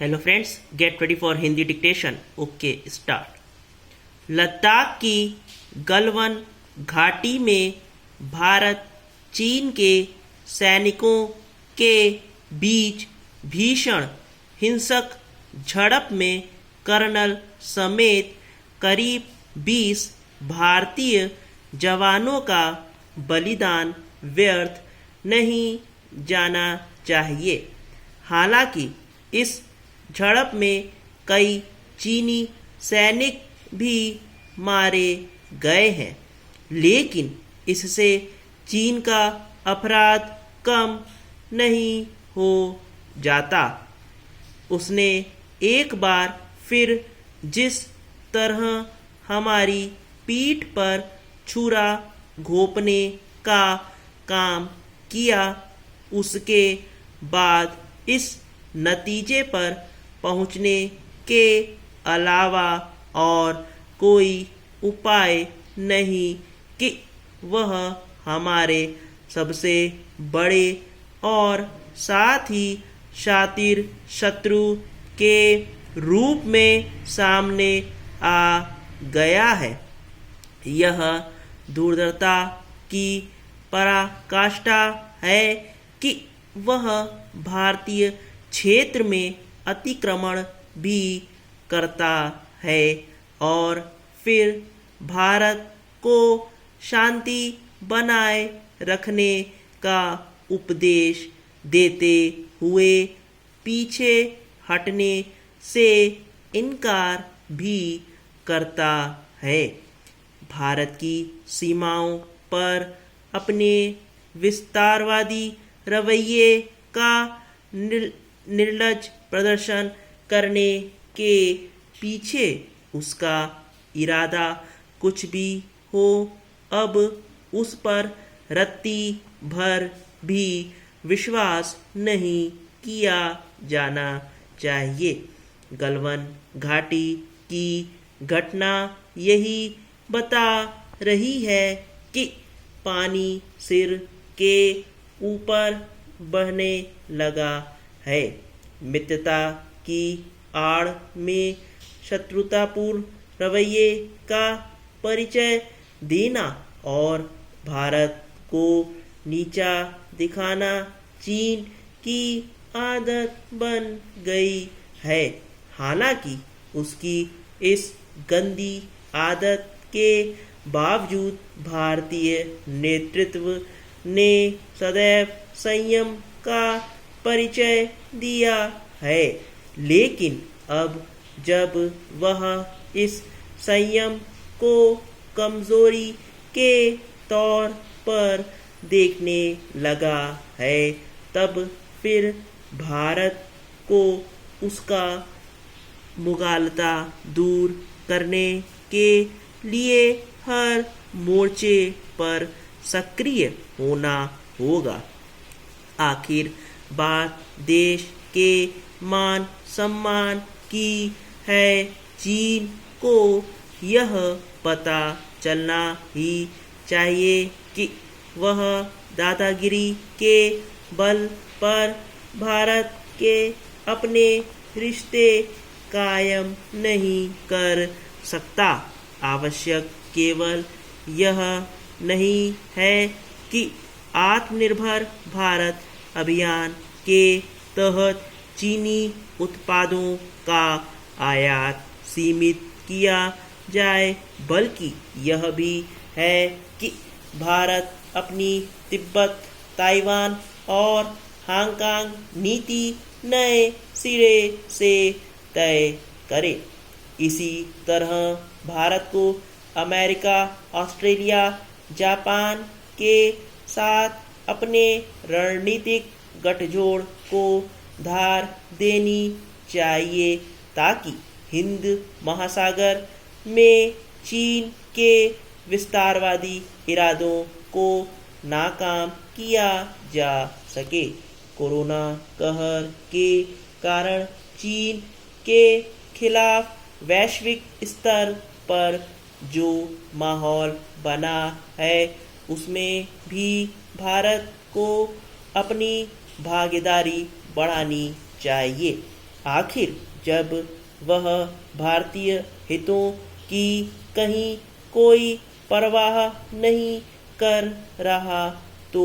Hello friends, get ready for Hindi dictation. Okay start. Ladakh की गलवान घाटी में भारत चीन के सैनिकों के बीच भीषण हिंसक झड़प में कर्नल समेत करीब 20 भारतीय जवानों का बलिदान व्यर्थ नहीं जाना चाहिए। हालांकि इस झड़प में कई चीनी सैनिक भी मारे गए हैं, लेकिन इससे चीन का अपराध कम नहीं हो जाता। उसने एक बार फिर जिस तरह हमारी पीठ पर छुरा घोंपने का काम किया, उसके बाद इस नतीजे पर पहुंचने के अलावा और कोई उपाय नहीं कि वह हमारे सबसे बड़े और साथ ही शातिर शत्रु के रूप में सामने आ गया है। यह दुर्दशा की पराकाष्ठा है कि वह भारतीय क्षेत्र में अतिक्रमण भी करता है और फिर भारत को शांति बनाए रखने का उपदेश देते हुए पीछे हटने से इनकार भी करता है। भारत की सीमाओं पर अपने विस्तारवादी रवैये का निर्लज्ज प्रदर्शन करने के पीछे उसका इरादा कुछ भी हो, अब उस पर रत्ती भर भी विश्वास नहीं किया जाना चाहिए। गलवान घाटी की घटना यही बता रही है कि पानी सिर के ऊपर बहने लगा है। मित्रता की आड़ में शत्रुतापूर्ण रवैये का परिचय देना और भारत को नीचा दिखाना चीन की आदत बन गई है। हालांकि उसकी इस गंदी आदत के बावजूद भारतीय नेतृत्व ने सदैव संयम का परिचय दिया है, लेकिन अब जब वह इस संयम को कमजोरी के तौर पर देखने लगा है, तब फिर भारत को उसका मुगालता दूर करने के लिए हर मोर्चे पर सक्रिय होना होगा। आखिर बात देश के मान सम्मान की है। चीन को यह पता चलना ही चाहिए कि वह दादागिरी के बल पर भारत के अपने रिश्ते कायम नहीं कर सकता। आवश्यक केवल यह नहीं है कि आत्मनिर्भर भारत अभियान के तहत चीनी उत्पादों का आयात सीमित किया जाए, बल्कि यह भी है कि भारत अपनी तिब्बत, ताइवान और हांगकांग नीति नए सिरे से तय करे। इसी तरह भारत को अमेरिका, ऑस्ट्रेलिया, जापान के साथ अपने रणनीतिक गठजोड़ को धार देनी चाहिए ताकि हिंद महासागर में चीन के विस्तारवादी इरादों को नाकाम किया जा सके। कोरोना कहर के कारण चीन के खिलाफ वैश्विक स्तर पर जो माहौल बना है, उसमें भी भारत को अपनी भागीदारी बढ़ानी चाहिए। आखिर जब वह भारतीय हितों की कहीं कोई परवाह नहीं कर रहा तो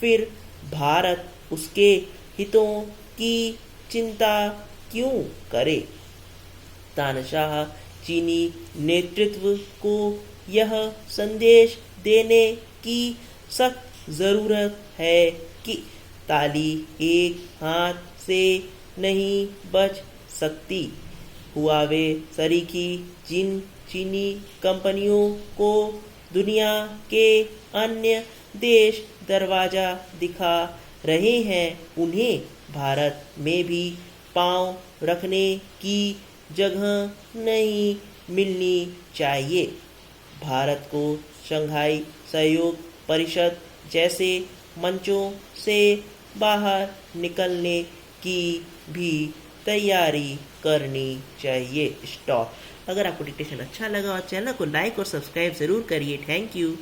फिर भारत उसके हितों की चिंता क्यों करे। तानाशाह चीनी नेतृत्व को यह संदेश देने की सख्त जरूरत है कि ताली एक हाथ से नहीं बज सकती। हुआवे सरीखी जिन चीनी कंपनियों को दुनिया के अन्य देश दरवाजा दिखा रहे हैं उन्हें भारत में भी पांव रखने की जगह नहीं मिलनी चाहिए। भारत को शंघाई सहयोग परिषद जैसे मंचों से बाहर निकलने की भी तैयारी करनी चाहिए। स्टॉप। अगर आपको डिक्टेशन अच्छा लगा और चैनल को लाइक और सब्सक्राइब ज़रूर करिए। Thank you.